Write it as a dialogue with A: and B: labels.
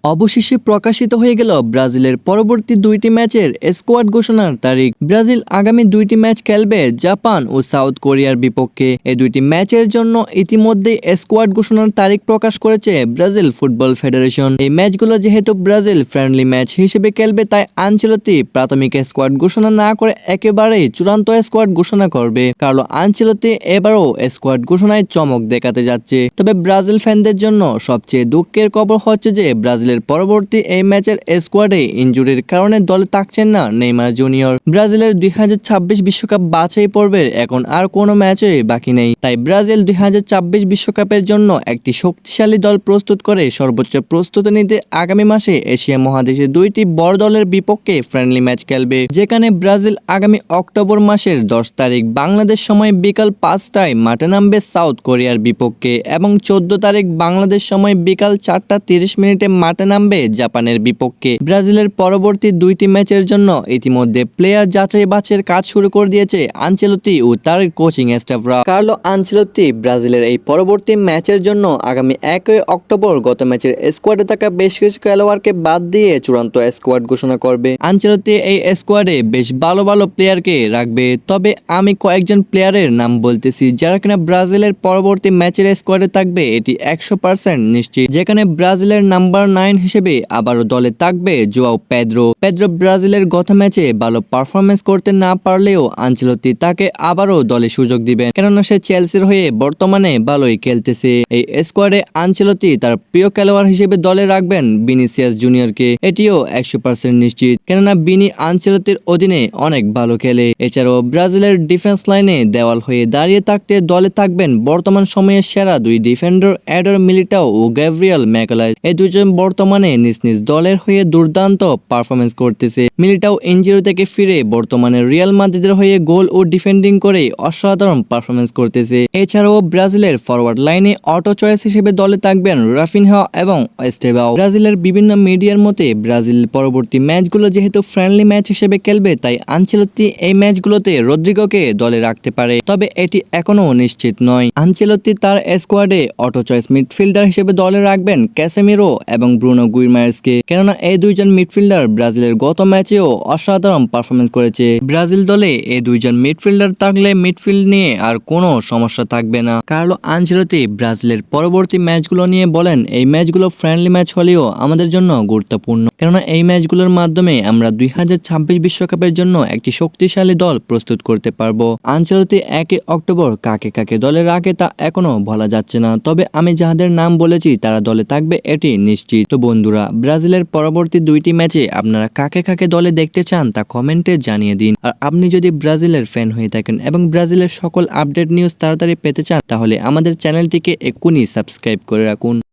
A: অবশেষে প্রকাশিত হয়ে গেল ব্রাজিলের পরবর্তী দুইটি ম্যাচের স্কোয়াড ঘোষণার তারিখ। ব্রাজিল আগামী দুইটি ম্যাচ খেলবে জাপান ও সাউথ কোরিয়ার বিপক্ষে। এই দুইটি ম্যাচের জন্য ইতিমধ্যেই স্কোয়াড ঘোষণার তারিখ প্রকাশ করেছে ব্রাজিল ফুটবল ফেডারেশন। এই ম্যাচগুলো যেহেতু ব্রাজিল ফ্রেন্ডলি ম্যাচ হিসেবে খেলবে, তাই আনচেলত্তি প্রাথমিক স্কোয়াড ঘোষণা না করে একেবারেই চূড়ান্ত স্কোয়াড ঘোষণা করবে। কার্লো আনচেলত্তি এবারও স্কোয়াড ঘোষণায় চমক দেখাতে যাচ্ছে। তবে ব্রাজিল ফ্যানদের জন্য সবচেয়ে দুঃখের খবর হচ্ছে যে ব্রাজিলের পরবর্তী এই ম্যাচের স্কোয়াডে ইনজুরির কারণে দলে থাকছেন না নেইমার জুনিয়র। ব্রাজিলের 2026 বিশ্বকাপ বাছাই পর্বের এখন আর কোনো ম্যাচই বাকি নেই, তাই ব্রাজিল 2026 বিশ্বকাপের জন্য একটি শক্তিশালী দল প্রস্তুত করে সর্বোচ্চ প্রস্তুতি নিতে আগামী মাসে এশিয়া মহাদেশে দুইটি বড় দলের বিপক্ষে ফ্রেন্ডলি ম্যাচ খেলবে, যেখানে ব্রাজিল আগামী অক্টোবর মাসের 10 তারিখ বাংলাদেশ সময় বিকাল 5টায় মাঠে নামবে সাউথ কোরিয়ার বিপক্ষে এবং 14 তারিখ বাংলাদেশ সময় বিকাল 4:30 মাঠে নামবে জাপানের বিপক্ষে। ব্রাজিলের পরবর্তী দুইটি ম্যাচের জন্য ইতিমধ্যে প্লেয়ার যাচাই বাছাইয়ের কাজ শুরু করে দিয়েছে আনচেলত্তি ও তার কোচিং স্টাফরা। কার্লো আনচেলত্তি ব্রাজিলের এই পরবর্তী ম্যাচের জন্য আগামী 1 অক্টোবর গত ম্যাচের স্কোয়াডে থাকা বেশ কিছু খেলোয়াড়কে বাদ দিয়ে চূড়ান্ত স্কোয়াড ঘোষণা করবে। আনচেলত্তি এই স্কোয়াডে বেশ ভালো ভালো প্লেয়ারকে রাখবে, তবে আমি কয়েকজন প্লেয়ারের নাম বলতেছি যারা কিনা ব্রাজিলের পরবর্তী ম্যাচের স্কোয়াডে থাকবে, এটি 100% নিশ্চিত। যেখানে ব্রাজিলের নাম্বার 9 হিসেবে আবারও দলে থাকবে জোয়াও পেদ্রো। ব্রাজিলের গত ম্যাচে ভালো পারফরমেন্স করতে না পারলেও আনচেলত্তি তাকে আবারও দলে সুযোগ দিবেন, কেননা সে চেলসির হয়ে বর্তমানে ভালোই খেলতেছে। এই স্কোয়াডে আনচেলত্তি তার প্রিয় খেলোয়াড় হিসেবে দলে রাখবেন ভিনিসিয়াস জুনিয়রকে, এটিও 100% নিশ্চিত, কেননা বিনি আনচেলত্তির অধীনে অনেক ভালো খেলে। এছাড়াও ব্রাজিলের ডিফেন্স লাইনে দেওয়াল হয়ে দাঁড়িয়ে থাকতে দলে থাকবেন বর্তমান সময়ের সেরা দুই ডিফেন্ডার এডর মিলিটাও ও গ্যাব্রিয়েল ম্যাগালাইজ। এই দুজন বর্তমানে নিজ নিজ দলের হয়ে দুর্দান্ত পারফরমেন্স করতেছে। মিলিটাও ইনজুরি থেকে ফিরে বর্তমানে রিয়াল মাদ্রিদের হয়ে গোল ও ডিফেন্ডিং করে অসাধারণ পারফরমেন্স করতেছে। এছাড়াও ব্রাজিলের ফরওয়ার্ড লাইনে অটো চয়েস হিসেবে দলে থাকবেন রাফিনহা এবং এস্টেবাও। ব্রাজিলের বিভিন্ন মিডিয়ার মতে ব্রাজিল পরবর্তী ম্যাচগুলো যেহেতু ফ্রেন্ডলি ম্যাচ হিসেবে খেলবে, তাই আনচেলত্তি এই ম্যাচগুলোতে রদ্রিগোকে দলে রাখতে পারে, তবে এটি এখনো নিশ্চিত নয়। আনচেলত্তি তার স্কোয়াডে অটো চয়েস মিডফিল্ডার হিসেবে দলে রাখবেন ক্যাসেমিরো এবং ব্রুনো গুইমারেসকে, কেননা এই দুইজন মিডফিল্ডার ব্রাজিলের গত ম্যাচেও অসাধারণ পারফরমেন্স করেছে। ব্রাজিল দলে এই দুইজন মিডফিল্ডার থাকলে মিডফিল্ড নিয়ে আর কোনো সমস্যা থাকবে না। কার্লো আনচেলত্তি ব্রাজিলের পরবর্তী ম্যাচগুলো নিয়ে বলেন, এই ম্যাচগুলো ফ্রেন্ডলি ম্যাচ হলেও আমাদের জন্য গুরুত্বপূর্ণ, কেননা এই ম্যাচগুলোর মাধ্যমে আমরা 2026 বিশ্বকাপের জন্য একটি শক্তিশালী দল প্রস্তুত করতে পারবো। আনচেলত্তি 1 অক্টোবর কাকে কাকে দলে রাখে তা এখনো বলা যাচ্ছে না, তবে আমি যাদের নাম বলেছি তারা দলে থাকবে এটি নিশ্চিত। তো বন্ধুরা, ব্রাজিলের পরবর্তী দুইটি ম্যাচে আপনারা কাকে কাকে দলে দেখতে চান তা কমেন্টে জানিয়ে দিন। আর আপনি যদি ব্রাজিলের ফ্যান হয়ে থাকেন এবং ব্রাজিলের সকল আপডেট নিউজ তাড়াতাড়ি পেতে চান, তাহলে আমাদের চ্যানেলটিকে এক্ষুনি সাবস্ক্রাইব করে রাখুন।